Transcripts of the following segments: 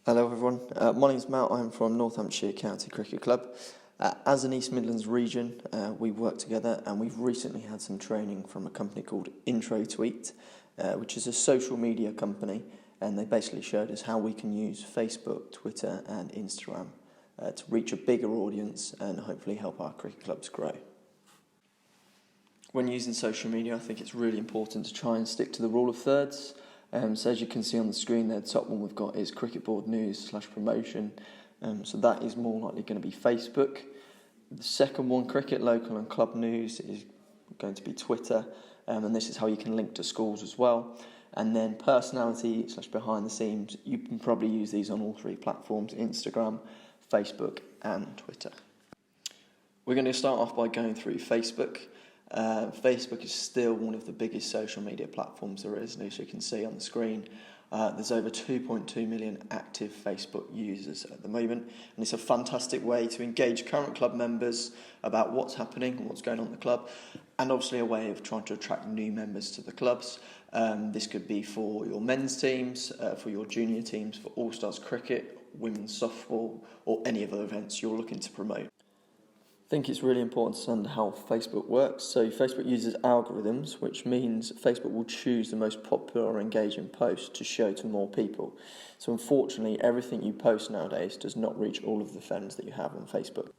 Hello everyone, my name's Matt, I'm from Northamptonshire County Cricket Club. As an East Midlands region, we work together and we've recently had some training from a company called IntroTweet, which is a social media company, and they basically showed us how we can use Facebook, Twitter and Instagram to reach a bigger audience and hopefully help our cricket clubs grow. When using social media, I think it's really important to try and stick to the rule of thirds. So as you can see on the screen there, the top one we've got is Cricket Board News / promotion. So that is more likely going to be Facebook. The second one, Cricket Local and Club News, is going to be Twitter. And this is how you can link to schools as well. And then personality / behind the scenes, you can probably use these on all three platforms, Instagram, Facebook and Twitter. We're going to start off by going through Facebook. Facebook is still one of the biggest social media platforms there is, and as you can see on the screen, there's over 2.2 million active Facebook users at the moment, and it's a fantastic way to engage current club members about what's happening and what's going on in the club, and obviously a way of trying to attract new members to the clubs. This could be for your men's teams, for your junior teams, for All-Stars cricket, women's softball, or any other events you're looking to promote. I think it's really important to understand how Facebook works. So Facebook uses algorithms, which means Facebook will choose the most popular or engaging post to show to more people. So unfortunately, everything you post nowadays does not reach all of the friends that you have on Facebook.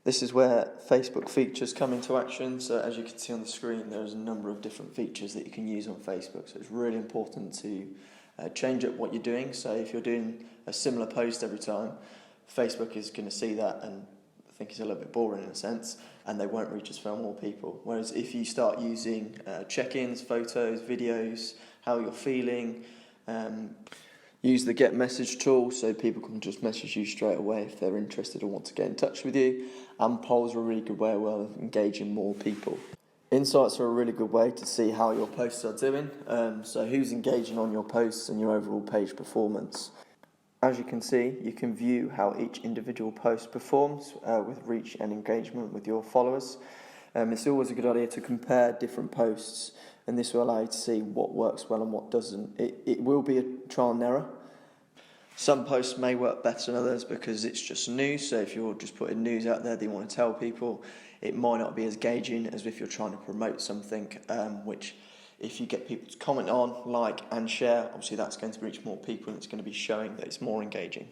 This is where Facebook features come into action. So as you can see on the screen, there's a number of different features that you can use on Facebook. So it's really important to change up what you're doing. So if you're doing a similar post every time, Facebook is going to see that and think it's a little bit boring in a sense, and they won't reach as far more people. Whereas if you start using check-ins, photos, videos, how you're feeling, use the get message tool so people can just message you straight away if they're interested or want to get in touch with you, and polls are a really good way of engaging more people. Insights are a really good way to see how your posts are doing, so who's engaging on your posts and your overall page performance. As you can see, you can view how each individual post performs with reach and engagement with your followers. It's always a good idea to compare different posts, and this will allow you to see what works well and what doesn't. It will be a trial and error. Some posts may work better than others because it's just news, so if you're just putting news out there that you want to tell people, it might not be as engaging as if you're trying to promote something, which if you get people to comment on, like and share, obviously that's going to reach more people and it's going to be showing that it's more engaging.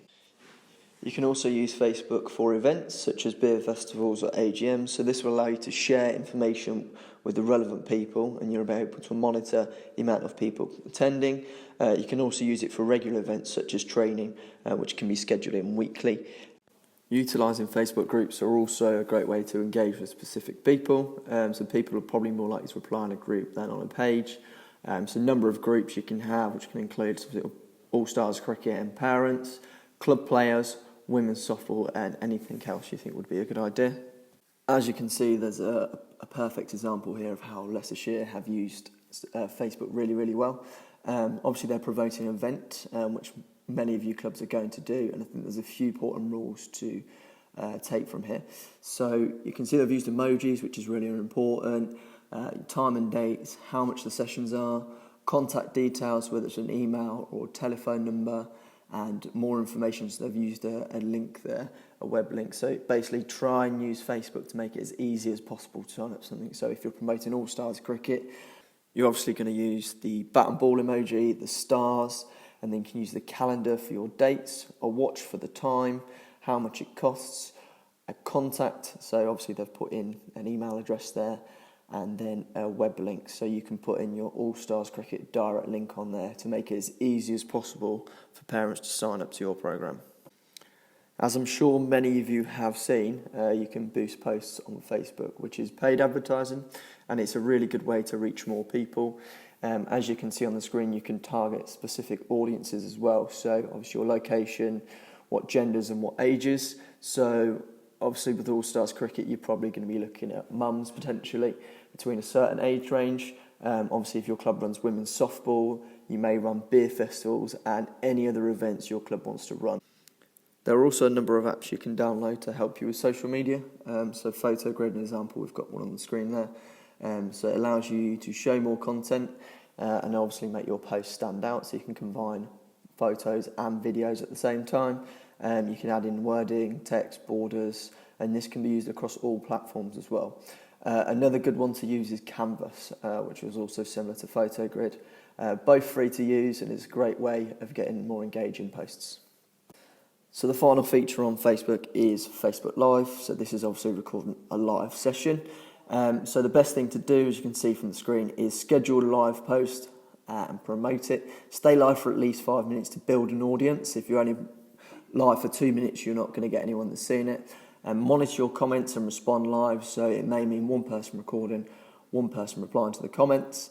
You can also use Facebook for events such as beer festivals or AGMs, so this will allow you to share information with the relevant people and you'll be able to monitor the amount of people attending. You can also use it for regular events such as training, which can be scheduled in weekly. Utilising Facebook groups are also a great way to engage with specific people, so people are probably more likely to reply on a group than on a page. So a number of groups you can have, which can include All-Stars cricket and parents, club players, women's softball and anything else you think would be a good idea. As you can see, there's a perfect example here of how Leicestershire have used Facebook really, really well. Obviously they're promoting an event which many of you clubs are going to do, and I think there's a few important rules to take from here. So you can see they've used emojis, which is really important, time and dates, how much the sessions are, contact details, whether it's an email or telephone number, and more information. So they've used a link there, a web link. So basically try and use Facebook to make it as easy as possible to sign up something. So if you're promoting All-Stars cricket, you're obviously going to use the bat and ball emoji, the stars, and then you can use the calendar for your dates, a watch for the time, how much it costs, a contact, so obviously they've put in an email address there, and then a web link, so you can put in your All-Stars Cricket direct link on there to make it as easy as possible for parents to sign up to your programme. As I'm sure many of you have seen, you can boost posts on Facebook, which is paid advertising, and it's a really good way to reach more people. As you can see on the screen, you can target specific audiences as well. So obviously your location, what genders and what ages. So obviously with All-Stars cricket, you're probably going to be looking at mums potentially between a certain age range. Obviously if your club runs women's softball, you may run beer festivals and any other events your club wants to run. There are also a number of apps you can download to help you with social media. So Photogrid, an example, we've got one on the screen there. So it allows you to show more content and obviously make your post stand out, so you can combine photos and videos at the same time. You can add in wording, text, borders, and this can be used across all platforms as well. Another good one to use is Canvas, which is also similar to PhotoGrid. Both free to use, and it's a great way of getting more engaging posts. So the final feature on Facebook is Facebook Live. So this is obviously recording a live session. So the best thing to do, as you can see from the screen, is schedule a live post and promote it. Stay live for at least 5 minutes to build an audience. If you're only live for 2 minutes, you're not going to get anyone that's seen it. And monitor your comments and respond live. So it may mean one person recording, one person replying to the comments,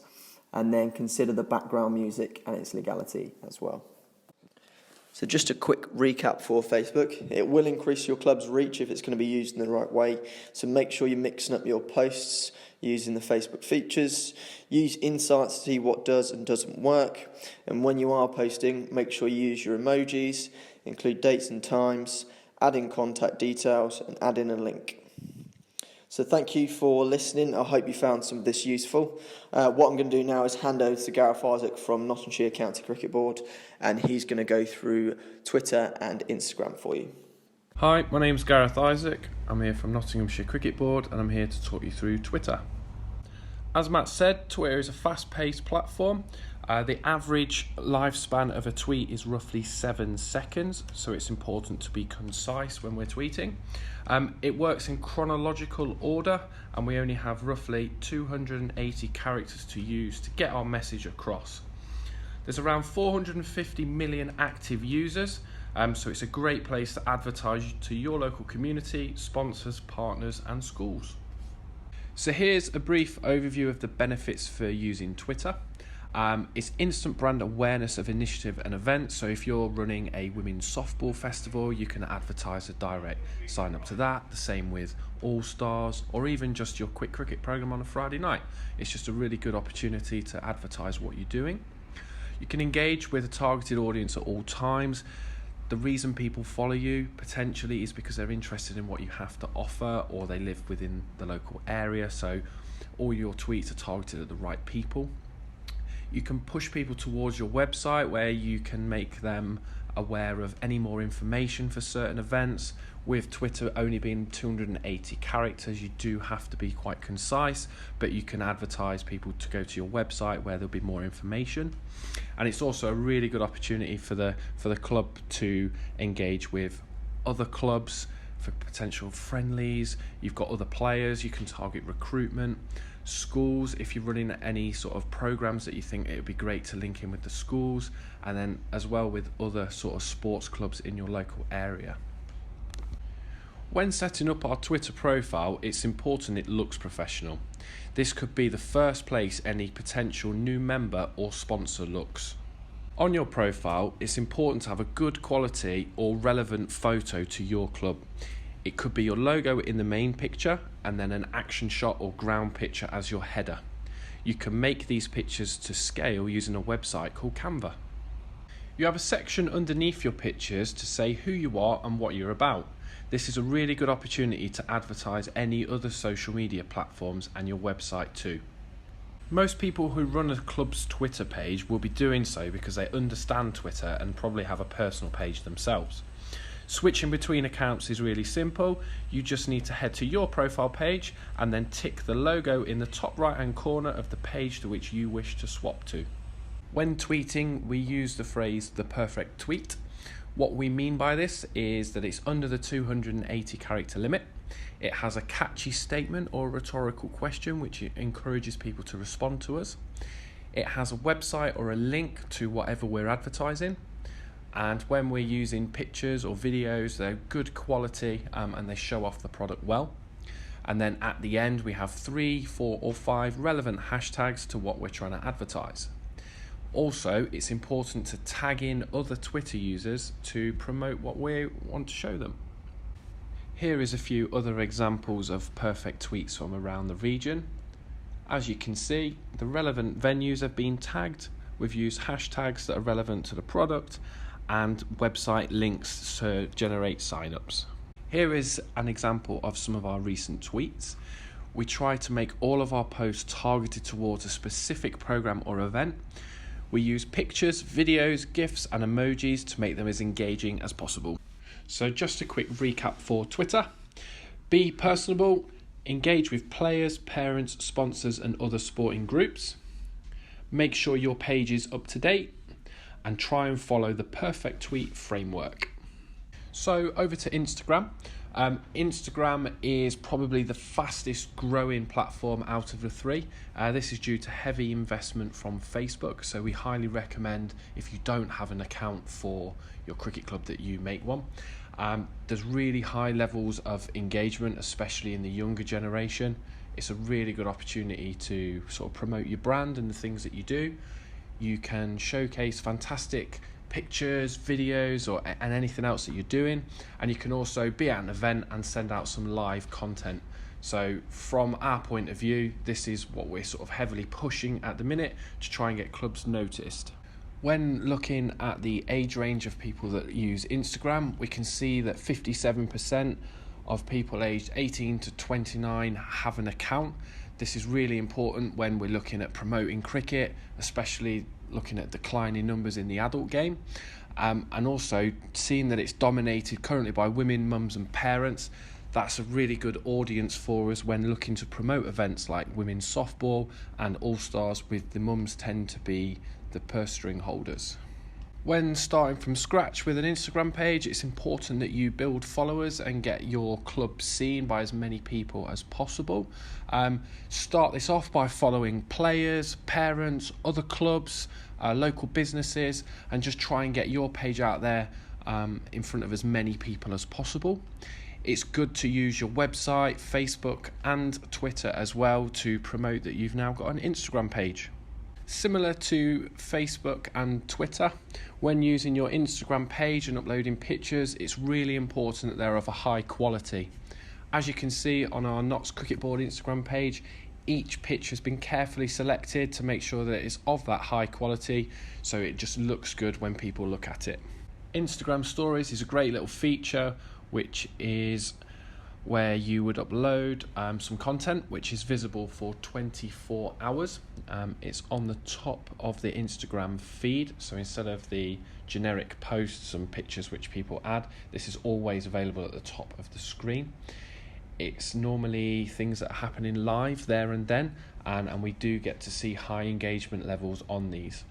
and then consider the background music and its legality as well. So just a quick recap for Facebook. It will increase your club's reach if it's going to be used in the right way. So make sure you're mixing up your posts using the Facebook features. Use insights to see what does and doesn't work. And when you are posting, make sure you use your emojis, include dates and times, add in contact details, and add in a link. So thank you for listening. I hope you found some of this useful. What I'm going to do now is hand over to Gareth Isaac from Nottinghamshire County Cricket Board, and he's going to go through Twitter and Instagram for you. Hi, my name's Gareth Isaac. I'm here from Nottinghamshire Cricket Board, and I'm here to talk you through Twitter. As Matt said, Twitter is a fast-paced platform. The average lifespan of a tweet is roughly 7 seconds, so it's important to be concise when we're tweeting. It works in chronological order, and we only have roughly 280 characters to use to get our message across. There's around 450 million active users, so it's a great place to advertise to your local community, sponsors, partners and schools. So here's a brief overview of the benefits for using Twitter. It's instant brand awareness of initiative and events. So if you're running a women's softball festival, you can advertise a direct sign up to that. The same with All Stars, or even just your quick cricket program on a Friday night. It's just a really good opportunity to advertise what you're doing. You can engage with a targeted audience at all times. The reason people follow you potentially is because they're interested in what you have to offer, or they live within the local area. So all your tweets are targeted at the right people. You can push people towards your website, where you can make them aware of any more information for certain events. With Twitter only being 280 characters, you do have to be quite concise, but you can advertise people to go to your website where there'll be more information. And it's also a really good opportunity for the club to engage with other clubs for potential friendlies. You've got other players, you can target recruitment. Schools, if you're running any sort of programs that you think it would be great to link in with the schools, and then as well with other sort of sports clubs in your local area. When setting up our Twitter profile, it's important it looks professional. This could be the first place any potential new member or sponsor looks. On your profile, it's important to have a good quality or relevant photo to your club. It could be your logo in the main picture and then an action shot or ground picture as your header. You can make these pictures to scale using a website called Canva. You have a section underneath your pictures to say who you are and what you're about. This is a really good opportunity to advertise any other social media platforms and your website too. Most people who run a club's Twitter page will be doing so because they understand Twitter and probably have a personal page themselves. Switching between accounts is really simple. You just need to head to your profile page and then tick the logo in the top right hand corner of the page to which you wish to swap to. When tweeting, we use the phrase the perfect tweet. What we mean by this is that it's under the 280 character limit. It has a catchy statement or rhetorical question which encourages people to respond to us. It has a website or a link to whatever we're advertising. And when we're using pictures or videos, they're good quality and they show off the product well. And then at the end, we have 3, 4 or 5 relevant hashtags to what we're trying to advertise. Also, it's important to tag in other Twitter users to promote what we want to show them. Here is a few other examples of perfect tweets from around the region. As you can see, the relevant venues have been tagged. We've used hashtags that are relevant to the product and website links to generate signups. Here is an example of some of our recent tweets. We try to make all of our posts targeted towards a specific program or event. We use pictures, videos, GIFs and emojis to make them as engaging as possible. So just a quick recap for Twitter. Be personable, engage with players, parents, sponsors and other sporting groups. Make sure your page is up to date and try and follow the perfect tweet framework. So over to Instagram. Instagram is probably the fastest growing platform out of the three. This is due to heavy investment from Facebook, so we highly recommend, if you don't have an account for your cricket club, that you make one. There's really high levels of engagement, especially in the younger generation. It's a really good opportunity to sort of promote your brand and the things that you do. You can showcase fantastic pictures, videos and anything else that you're doing, and you can also be at an event and send out some live content. So from our point of view, this is what we're sort of heavily pushing at the minute to try and get clubs noticed. When looking at the age range of people that use Instagram, we can see that 57% of people aged 18 to 29 have an account. This is really important when we're looking at promoting cricket, especially looking at declining numbers in the adult game, and also seeing that it's dominated currently by women, mums and parents. That's a really good audience for us when looking to promote events like women's softball and all-stars, with the mums tend to be the purse string holders. When starting from scratch with an Instagram page, it's important that you build followers and get your club seen by as many people as possible. Start this off by following players, parents, other clubs, local businesses, and just try and get your page out there in front of as many people as possible. It's good to use your website, Facebook and Twitter as well to promote that you've now got an Instagram page. Similar to Facebook and Twitter, when using your Instagram page and uploading pictures, it's really important that they're of a high quality. As you can see on our Notts Cricket Board Instagram page, each picture has been carefully selected to make sure that it's of that high quality, so it just looks good when people look at it. Instagram Stories is a great little feature, which is where you would upload some content which is visible for 24 hours. It's on the top of the Instagram feed, so instead of the generic posts and pictures which people add, this is always available at the top of the screen. It's normally things that are happening live there and then, and we do get to see high engagement levels on these.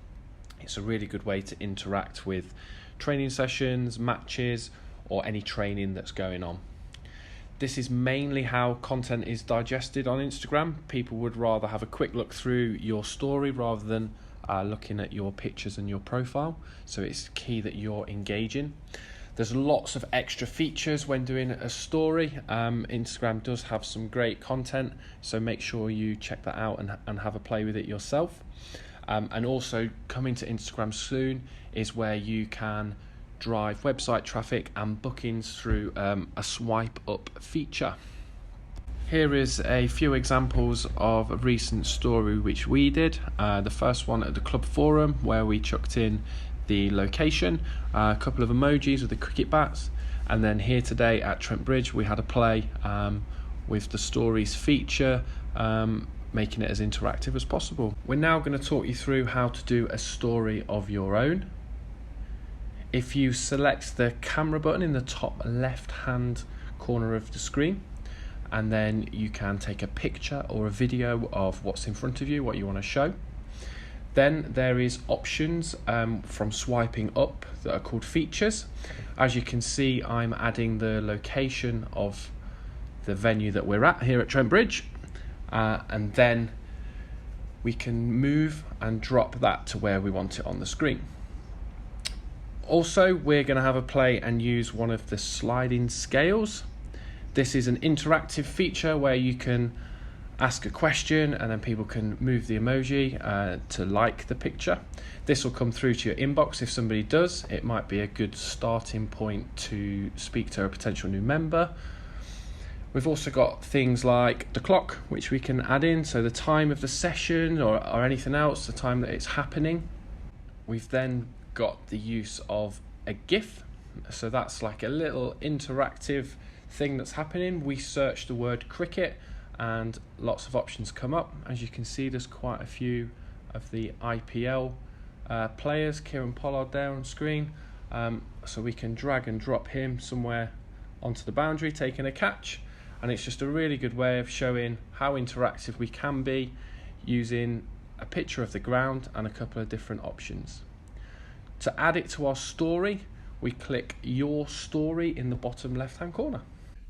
It's a really good way to interact with training sessions, matches, or any training that's going on. This is mainly how content is digested on Instagram. People would rather have a quick look through your story rather than looking at your pictures and your profile. So it's key that you're engaging. There's lots of extra features when doing a story. Instagram does have some great content, so make sure you check that out and have a play with it yourself. And also coming to Instagram soon is where you can drive website traffic and bookings through a swipe up feature. Here is a few examples of a recent story which we did. The first one at the club forum, where we chucked in the location, a couple of emojis with the cricket bats, and then here today at Trent Bridge we had a play with the stories feature, making it as interactive as possible. We're now going to talk you through how to do a story of your own. If you select the camera button in the top left hand corner of the screen, and then you can take a picture or a video of what's in front of you, what you want to show. Then there is options from swiping up that are called features. As you can see, I'm adding the location of the venue that we're at here at Trent Bridge, and then we can move and drop that to where we want it on the screen. Also, we're going to have a play and use one of the sliding scales. This is an interactive feature where you can ask a question and then people can move the emoji to like the picture. This will come through to your inbox if somebody does. It might be a good starting point to speak to a potential new member. We've also got things like the clock, which we can add in, so the time of the session or anything else, the time that it's happening. We've then got the use of a GIF, so that's like a little interactive thing that's happening. We search the word cricket and lots of options come up. As you can see, there's quite a few of the IPL players, Kieran Pollard there on screen, so we can drag and drop him somewhere onto the boundary taking a catch, and it's just a really good way of showing how interactive we can be using a picture of the ground and a couple of different options. To add it to our story, we click Your Story in the bottom left hand corner.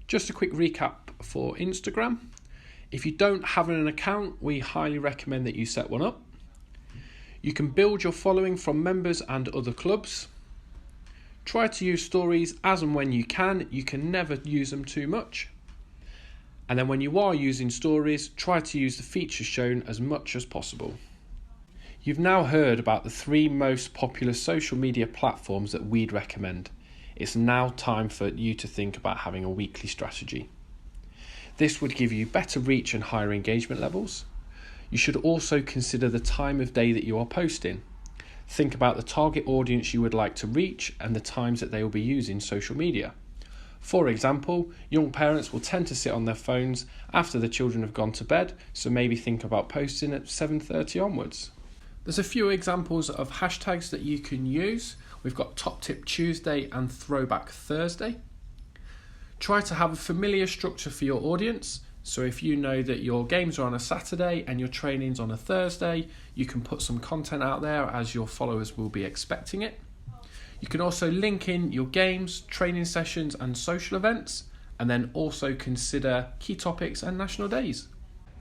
Just a quick recap for Instagram. If you don't have an account, we highly recommend that you set one up. You can build your following from members and other clubs. Try to use stories as and when you can. You can never use them too much. And then when you are using stories, try to use the features shown as much as possible. You've now heard about the 3 most popular social media platforms that we'd recommend. It's now time for you to think about having a weekly strategy. This would give you better reach and higher engagement levels. You should also consider the time of day that you are posting. Think about the target audience you would like to reach and the times that they will be using social media. For example, young parents will tend to sit on their phones after the children have gone to bed, so maybe think about posting at 7:30 onwards. There's a few examples of hashtags that you can use. We've got Top Tip Tuesday and Throwback Thursday. Try to have a familiar structure for your audience. So if you know that your games are on a Saturday and your training's on a Thursday, you can put some content out there as your followers will be expecting it. You can also link in your games, training sessions and social events, and then also consider key topics and national days.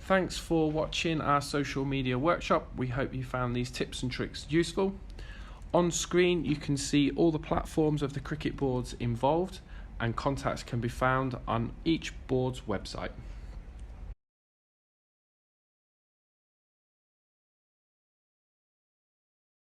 Thanks for watching our social media workshop. We hope you found these tips and tricks useful. On screen you can see all the platforms of the cricket boards involved, and contacts can be found on each board's website.